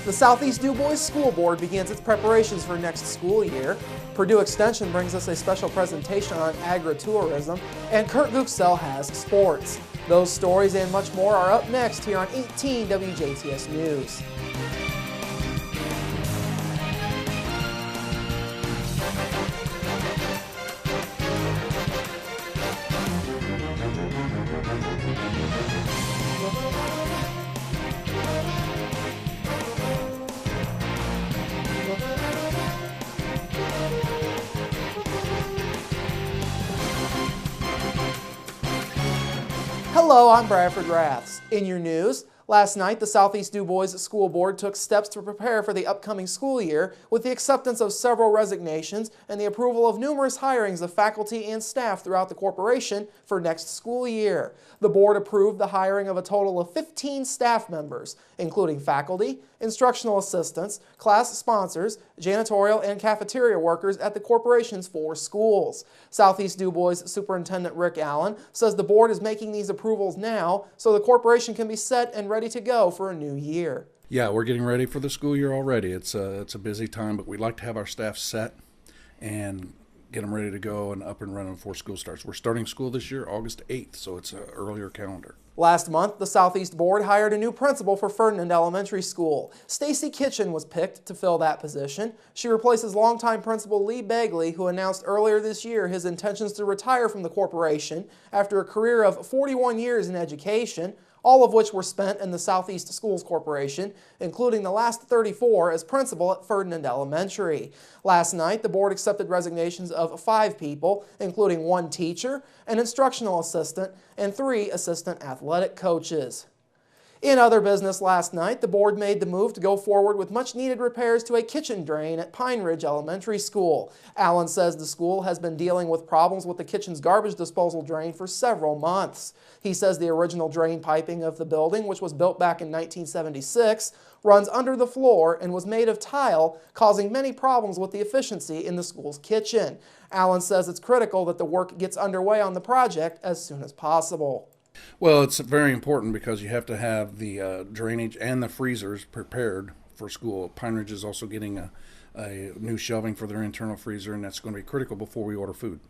The Southeast Du Bois School Board begins its preparations for next school year. Purdue Extension brings us a special presentation on agritourism, and Kurt Guxell has sports. Those stories and much more are up next here on 18 WJTS News. Hello, I'm Bradford Raths. In your news, last night the Southeast Du Bois School Board took steps to prepare for the upcoming school year with the acceptance of several resignations and the approval of numerous hirings of faculty and staff throughout the corporation for next school year. The board approved the hiring of a total of 15 staff members, including faculty, instructional assistants, class sponsors, janitorial and cafeteria workers at the corporation's 4 schools. Southeast Du Bois Superintendent Rick Allen says the board is making these approvals now so the corporation can be set and ready to go for a new year. Yeah, we're getting ready for the school year already. It's a busy time, but we'd like to have our staff set and get them ready to go and up and running before school starts. We're starting school this year, August 8th, so it's an earlier calendar. Last month, the Southeast Board hired a new principal for Ferdinand Elementary School. Stacy Kitchen was picked to fill that position. She replaces longtime principal Lee Begley, who announced earlier this year his intentions to retire from the corporation after a career of 41 years in education, all of which were spent in the Southeast Schools Corporation, including the last 34 as principal at Ferdinand Elementary. Last night, the board accepted resignations of 5 people, including 1 teacher, an instructional assistant, and 3 assistant athletic coaches. In other business last night, the board made the move to go forward with much-needed repairs to a kitchen drain at Pine Ridge Elementary School. Allen says the school has been dealing with problems with the kitchen's garbage disposal drain for several months. He says the original drain piping of the building, which was built back in 1976, runs under the floor and was made of tile, causing many problems with the efficiency in the school's kitchen. Allen says it's critical that the work gets underway on the project as soon as possible. Well, it's very important because you have to have the drainage and the freezers prepared for school. Pine Ridge is also getting a new shelving for their internal freezer, and that's going to be critical before we order food.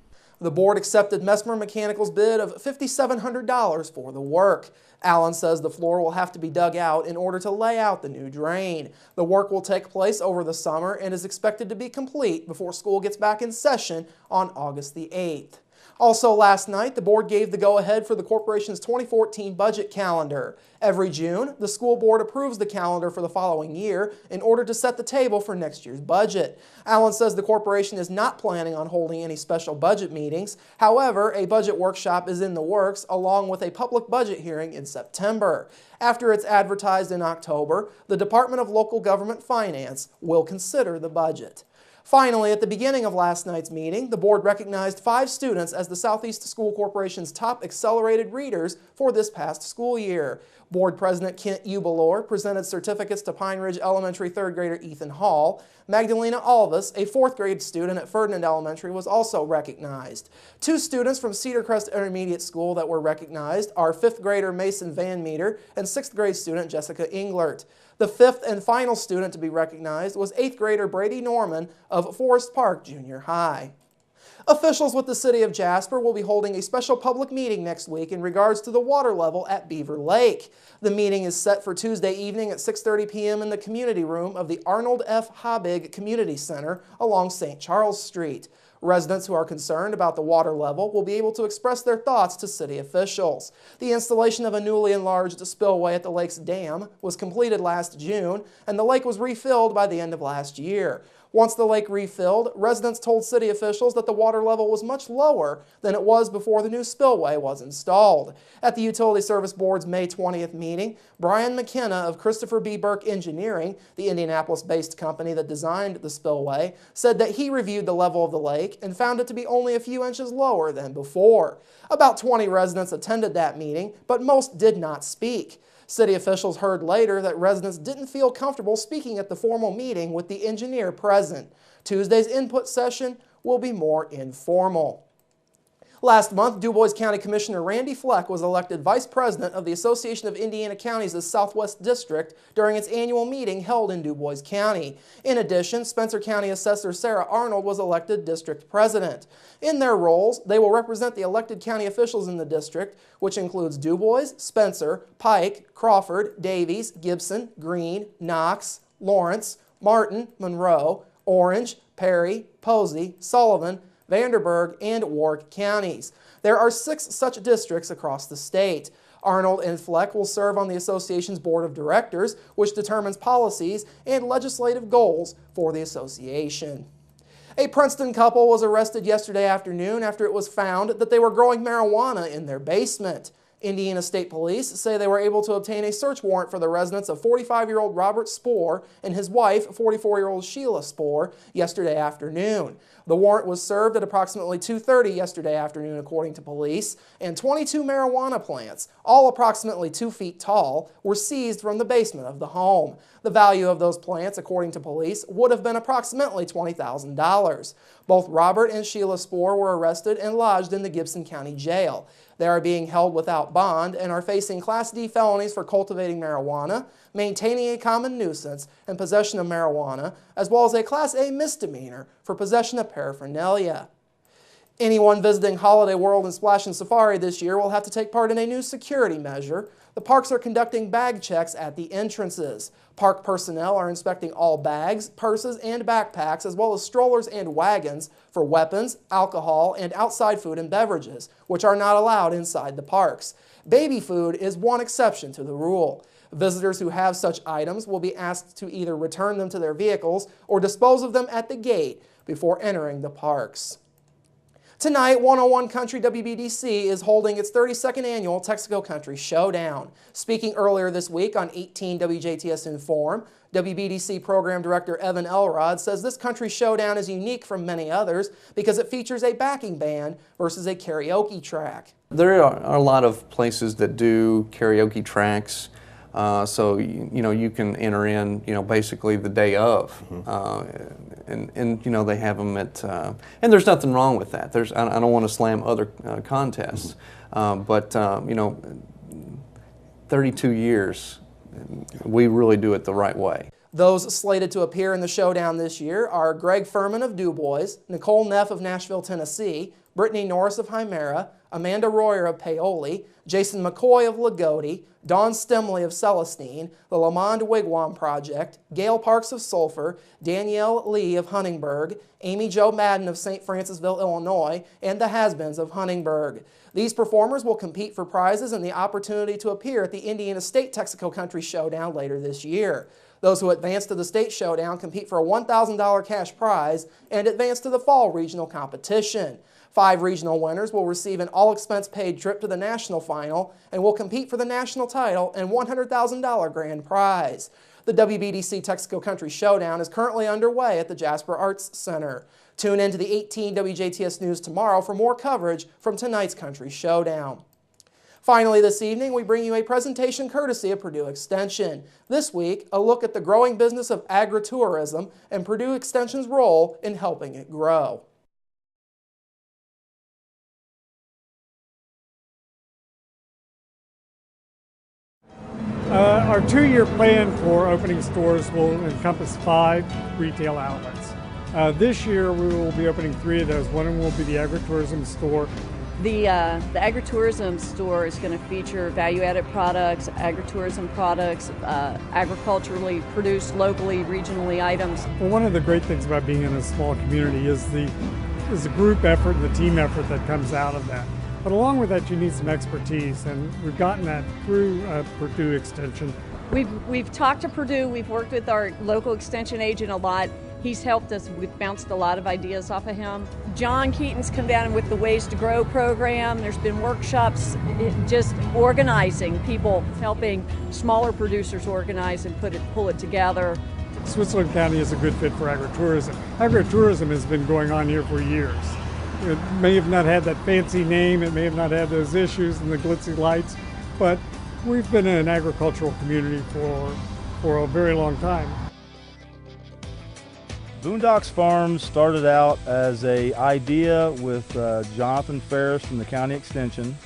The board accepted Messmer Mechanical's bid of $5,700 for the work. Allen says the floor will have to be dug out in order to lay out the new drain. The work will take place over the summer and is expected to be complete before school gets back in session on August the 8th. Also last night, the board gave the go-ahead for the corporation's 2014 budget calendar. Every June, the school board approves the calendar for the following year in order to set the table for next year's budget. Allen says the corporation is not planning on holding any special budget meetings. However, a budget workshop is in the works along with a public budget hearing in September. After it's advertised in October, the Department of Local Government Finance will consider the budget. Finally, at the beginning of last night's meeting, the board recognized 5 students as the Southeast School Corporation's top accelerated readers for this past school year. Board President Kent Ubelor presented certificates to Pine Ridge Elementary 3rd grader Ethan Hall. Magdalena Alvis, a 4th grade student at Ferdinand Elementary, was also recognized. 2 students from Cedar Crest Intermediate School that were recognized are 5th grader Mason Van Meter and 6th grade student Jessica Englert. The 5th and final student to be recognized was 8th grader Brady Norman of Forest Park Junior High. Officials with the City of Jasper will be holding a special public meeting next week in regards to the water level at Beaver Lake. The meeting is set for Tuesday evening at 6:30 p.m. in the community room of the Arnold F. Habig Community Center along St. Charles Street. Residents who are concerned about the water level will be able to express their thoughts to city officials. The installation of a newly enlarged spillway at the lake's dam was completed last June, and the lake was refilled by the end of last year. Once the lake refilled, residents told city officials that the water level was much lower than it was before the new spillway was installed. At the Utility Service Board's May 20th meeting, Brian McKenna of Christopher B. Burke Engineering, the Indianapolis-based company that designed the spillway, said that he reviewed the level of the lake and found it to be only a few inches lower than before. About 20 residents attended that meeting, but most did not speak. City officials heard later that residents didn't feel comfortable speaking at the formal meeting with the engineer present. Tuesday's input session will be more informal. Last month, DuBois County Commissioner Randy Fleck was elected Vice President of the Association of Indiana Counties' Southwest District during its annual meeting held in DuBois County. In addition, Spencer County Assessor Sarah Arnold was elected District President. In their roles, they will represent the elected county officials in the district, which includes DuBois, Spencer, Pike, Crawford, Davies, Gibson, Greene, Knox, Lawrence, Martin, Monroe, Orange, Perry, Posey, Sullivan, Vanderburgh, and Warwick counties. There are 6 such districts across the state. Arnold and Fleck will serve on the association's board of directors, which determines policies and legislative goals for the association. A Princeton couple was arrested yesterday afternoon after it was found that they were growing marijuana in their basement. Indiana State Police say they were able to obtain a search warrant for the residence of 45-year-old Robert Spoor and his wife, 44-year-old Sheila Spoor, yesterday afternoon. The warrant was served at approximately 2:30 yesterday afternoon, according to police, and 22 marijuana plants, all approximately 2 feet tall, were seized from the basement of the home. The value of those plants, according to police, would have been approximately $20,000. Both Robert and Sheila Spoor were arrested and lodged in the Gibson County Jail. They are being held without bond and are facing Class D felonies for cultivating marijuana, maintaining a common nuisance, and possession of marijuana, as well as a Class A misdemeanor for possession of paraphernalia. Anyone visiting Holiday World and Splash and Safari this year will have to take part in a new security measure. The parks are conducting bag checks at the entrances. Park personnel are inspecting all bags, purses, and backpacks, as well as strollers and wagons for weapons, alcohol, and outside food and beverages, which are not allowed inside the parks. Baby food is one exception to the rule. Visitors who have such items will be asked to either return them to their vehicles or dispose of them at the gate before entering the parks. Tonight, 101 Country WBDC is holding its 32nd annual Texaco Country Showdown. Speaking earlier this week on 18 WJTS Inform, WBDC Program Director Evan Elrod says this Country Showdown is unique from many others because it features a backing band versus a karaoke track. There are a lot of places that do karaoke tracks. So you can enter in basically the day of, and they have them at and there's nothing wrong with that. I don't want to slam other contests, but 32 years we really do it the right way. Those slated to appear in the showdown this year are Greg Furman of DuBois, Nicole Neff of Nashville, Tennessee, Brittany Norris of Hymera, Amanda Royer of Paoli, Jason McCoy of Lagodi, Dawn Stemley of Celestine, the Lamond Wigwam Project, Gail Parks of Sulphur, Danielle Lee of Huntingburg, Amy Jo Madden of St. Francisville, Illinois, and the Has-Beens of Huntingburg. These performers will compete for prizes and the opportunity to appear at the Indiana State Texaco Country Showdown later this year. Those who advance to the state showdown compete for a $1,000 cash prize and advance to the fall regional competition. 5 regional winners will receive an all-expense-paid trip to the national final and will compete for the national title and $100,000 grand prize. The WBDC Texaco Country Showdown is currently underway at the Jasper Arts Center. Tune in to the 18 WJTS News tomorrow for more coverage from tonight's Country Showdown. Finally this evening, we bring you a presentation courtesy of Purdue Extension. This week, a look at the growing business of agritourism and Purdue Extension's role in helping it grow. Our 2-year plan for opening stores will encompass 5 retail outlets. This year we will be opening 3 of those. One of them will be the agritourism store. The agritourism store is going to feature value-added products, agritourism products, agriculturally produced, locally, regionally items. Well, one of the great things about being in a small community is the group effort and the team effort that comes out of that. But along with that, you need some expertise, and we've gotten that through Purdue Extension. We've talked to Purdue. We've worked with our local extension agent a lot. He's helped us. We've bounced a lot of ideas off of him. John Keaton's come down with the Ways to Grow program. There's been workshops, just organizing people, helping smaller producers organize and pull it together. Switzerland County is a good fit for agritourism. Agritourism has been going on here for years. It may have not had that fancy name, it may have not had those issues and the glitzy lights, but we've been in an agricultural community for a very long time. Boondocks Farms started out as an idea with Jonathan Ferris from the County Extension.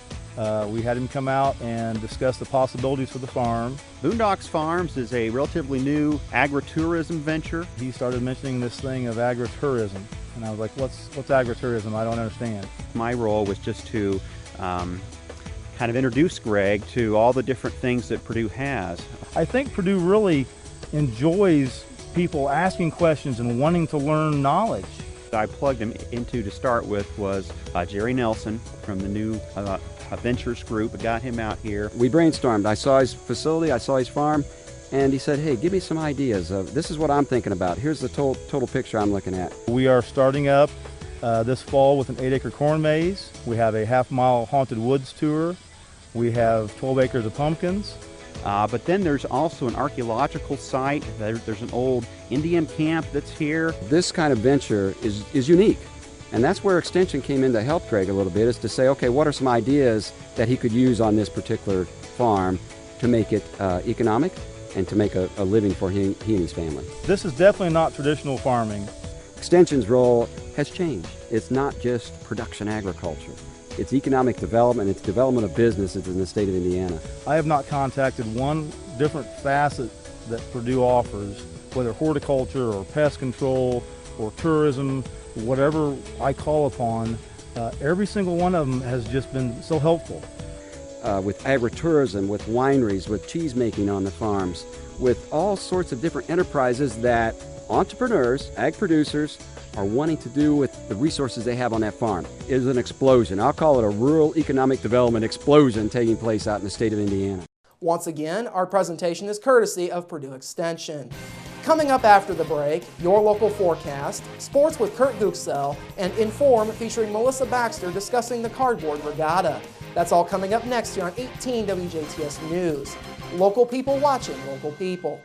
We had him come out and discuss the possibilities for the farm. Boondocks Farms is a relatively new agritourism venture. He started mentioning this thing of agritourism, and I was like, what's agritourism? I don't understand. My role was just to kind of introduce Greg to all the different things that Purdue has. I think Purdue really enjoys people asking questions and wanting to learn knowledge. I plugged him into to start with was Jerry Nelson from the new Ventures group. I got him out here. We brainstormed. I saw his facility, I saw his farm, and he said, hey, give me some ideas. This is what I'm thinking about. Here's the total picture I'm looking at. We are starting up this fall with an 8-acre corn maze. We have a half-mile haunted woods tour. We have 12 acres of pumpkins. But then there's also an archaeological site. There's an old Indian camp that's here. This kind of venture is unique. And that's where Extension came in to help Greg a little bit, is to say, okay, what are some ideas that he could use on this particular farm to make it economic and to make a living for he and his family. This is definitely not traditional farming. Extension's role has changed. It's not just production agriculture. It's economic development, it's development of businesses in the state of Indiana. I have not contacted one different facet that Purdue offers, whether horticulture or pest control or tourism, whatever I call upon, every single one of them has just been so helpful. With agritourism, with wineries, with cheese making on the farms, with all sorts of different enterprises that entrepreneurs, ag producers, are wanting to do with the resources they have on that farm. It is an explosion. I'll call it a rural economic development explosion taking place out in the state of Indiana. Once again, our presentation is courtesy of Purdue Extension. Coming up after the break, your local forecast, sports with Kurt Guxell, and Inform featuring Melissa Baxter discussing the cardboard regatta. That's all coming up next here on 18 WJTS News. Local people watching local people.